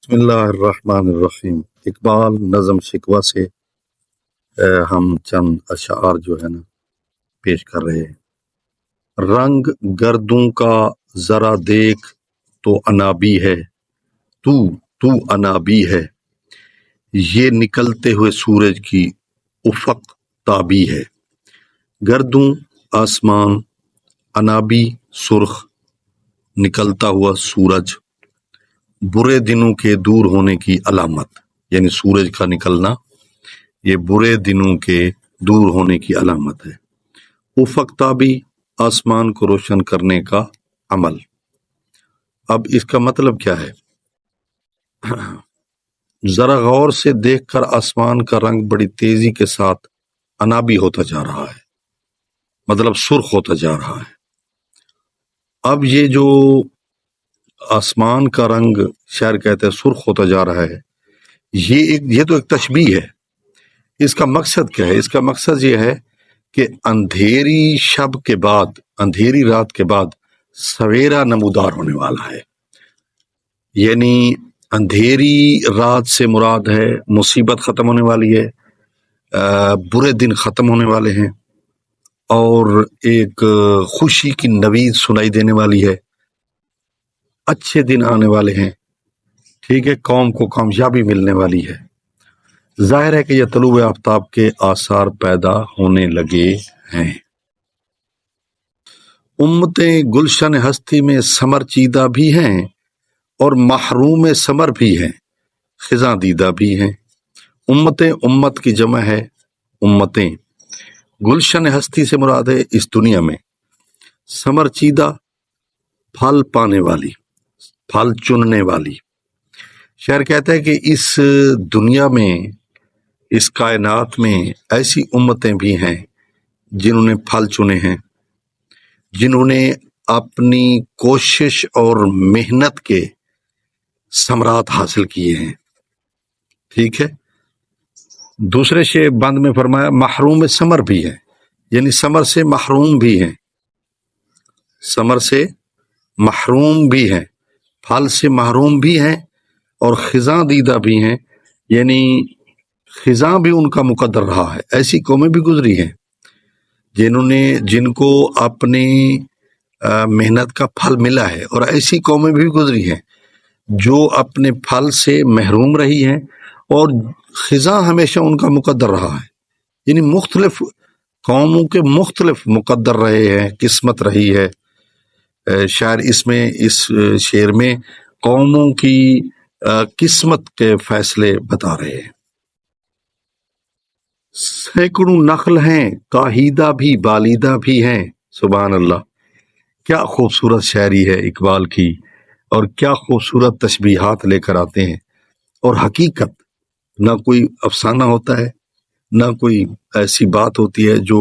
بسم اللہ الرحمن الرحیم۔ اقبال نظم شکوہ سے ہم چند اشعار جو ہے نا پیش کر رہے ہیں۔ رنگ گردوں کا ذرا دیکھ تو انابی ہے، تو انابی ہے، یہ نکلتے ہوئے سورج کی افق تابی ہے۔ گردوں آسمان، انابی سرخ، نکلتا ہوا سورج، برے دنوں کے دور ہونے کی علامت، یعنی سورج کا نکلنا یہ برے دنوں کے دور ہونے کی علامت ہے۔ افق تابی، آسمان کو روشن کرنے کا عمل۔ اب اس کا مطلب کیا ہے؟ ذرا غور سے دیکھ کر آسمان کا رنگ بڑی تیزی کے ساتھ انابی ہوتا جا رہا ہے، مطلب سرخ ہوتا جا رہا ہے۔ اب یہ جو آسمان کا رنگ شاعر کہتے ہیں سرخ ہوتا جا رہا ہے، یہ تو ایک تشبیہ ہے۔ اس کا مقصد کیا ہے؟ اس کا مقصد یہ ہے کہ اندھیری شب کے بعد، اندھیری رات کے بعد سویرا نمودار ہونے والا ہے۔ یعنی اندھیری رات سے مراد ہے مصیبت ختم ہونے والی ہے، برے دن ختم ہونے والے ہیں، اور ایک خوشی کی نوید سنائی دینے والی ہے، اچھے دن آنے والے ہیں، ٹھیک ہے، قوم کو کامیابی ملنے والی ہے۔ ظاہر ہے کہ یہ طلوع آفتاب کے آثار پیدا ہونے لگے ہیں۔ امتیں گلشن ہستی میں ثمر چیدہ بھی ہیں اور محروم ثمر بھی ہیں، خزاں دیدہ بھی ہیں۔ امتیں، امت کی جمع ہے امتیں، گلشن ہستی سے مراد ہے اس دنیا میں، ثمر چیدہ پھل پانے والی، پھل چننے والی۔ شاعر کہتا ہے کہ اس دنیا میں، اس کائنات میں ایسی امتیں بھی ہیں جنہوں نے پھل چنے ہیں، جنہوں نے اپنی کوشش اور محنت کے ثمرات حاصل کیے ہیں، ٹھیک ہے۔ دوسرے شعر بند میں فرمایا محروم ثمر بھی ہے، یعنی ثمر سے محروم بھی ہیں، ثمر سے محروم بھی ہیں، پھل سے محروم بھی ہیں، اور خزاں دیدہ بھی ہیں، یعنی خزاں بھی ان کا مقدر رہا ہے۔ ایسی قومیں بھی گزری ہیں جن کو اپنی محنت کا پھل ملا ہے، اور ایسی قومیں بھی گزری ہیں جو اپنے پھل سے محروم رہی ہیں اور خزاں ہمیشہ ان کا مقدر رہا ہے۔ یعنی مختلف قوموں کے مختلف مقدر رہے ہیں، قسمت رہی ہے۔ شاعر اس شعر میں قوموں کی قسمت کے فیصلے بتا رہے ہیں۔ سینکڑوں نخل ہیں کاہیدہ بھی بالیدہ بھی ہیں، سبحان اللہ، کیا خوبصورت شاعری ہے اقبال کی، اور کیا خوبصورت تشبیہات لے کر آتے ہیں، اور حقیقت، نہ کوئی افسانہ ہوتا ہے، نہ کوئی ایسی بات ہوتی ہے جو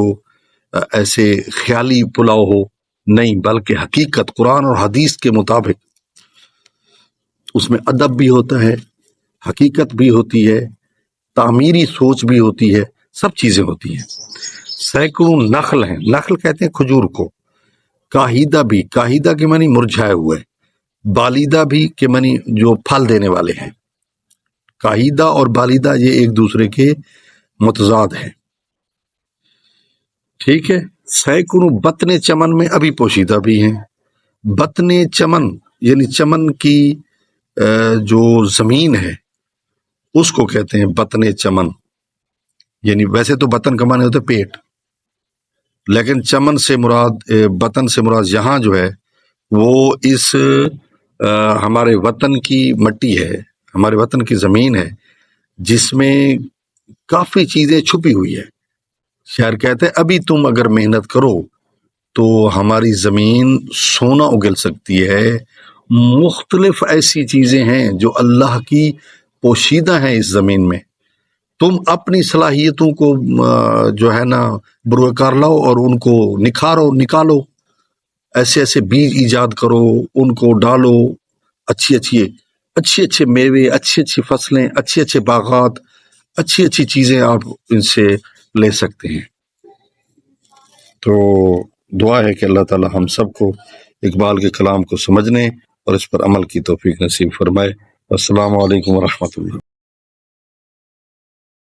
ایسے خیالی پلاؤ ہو، نہیں، بلکہ حقیقت قرآن اور حدیث کے مطابق اس میں ادب بھی ہوتا ہے، حقیقت بھی ہوتی ہے، تعمیری سوچ بھی ہوتی ہے، سب چیزیں ہوتی ہیں۔ سینکڑوں نخل ہیں، نخل کہتے ہیں کھجور کو، کاہیدہ بھی، کاہیدہ کے معنی مرجھائے ہوئے، بالیدہ بھی کے معنی جو پھل دینے والے ہیں۔ کاہیدہ اور بالیدہ یہ ایک دوسرے کے متضاد ہیں، ٹھیک ہے۔ سینکڑوں بطن چمن میں ابھی پوشیدہ بھی ہیں۔ بطن چمن یعنی چمن کی جو زمین ہے اس کو کہتے ہیں بطن چمن، یعنی ویسے تو بطن کا معنی ہوتا ہے پیٹ، لیکن چمن سے مراد، بطن سے مراد یہاں جو ہے وہ اس ہمارے وطن کی مٹی ہے، ہمارے وطن کی زمین ہے، جس میں کافی چیزیں چھپی ہوئی ہے۔ شاعر کہتے ہیں ابھی تم اگر محنت کرو تو ہماری زمین سونا اگل سکتی ہے، مختلف ایسی چیزیں ہیں جو اللہ کی پوشیدہ ہیں اس زمین میں، تم اپنی صلاحیتوں کو جو ہے نا بروکار لاؤ اور ان کو نکالو، ایسے ایسے بیج ایجاد کرو، ان کو ڈالو، اچھے میوے، اچھی فصلیں، اچھے باغات، اچھی چیزیں آپ ان سے لے سکتے ہیں۔ تو دعا ہے کہ اللہ تعالی ہم سب کو اقبال کے کلام کو سمجھنے اور اس پر عمل کی توفیق نصیب فرمائے۔ السلام علیکم ورحمۃ اللہ.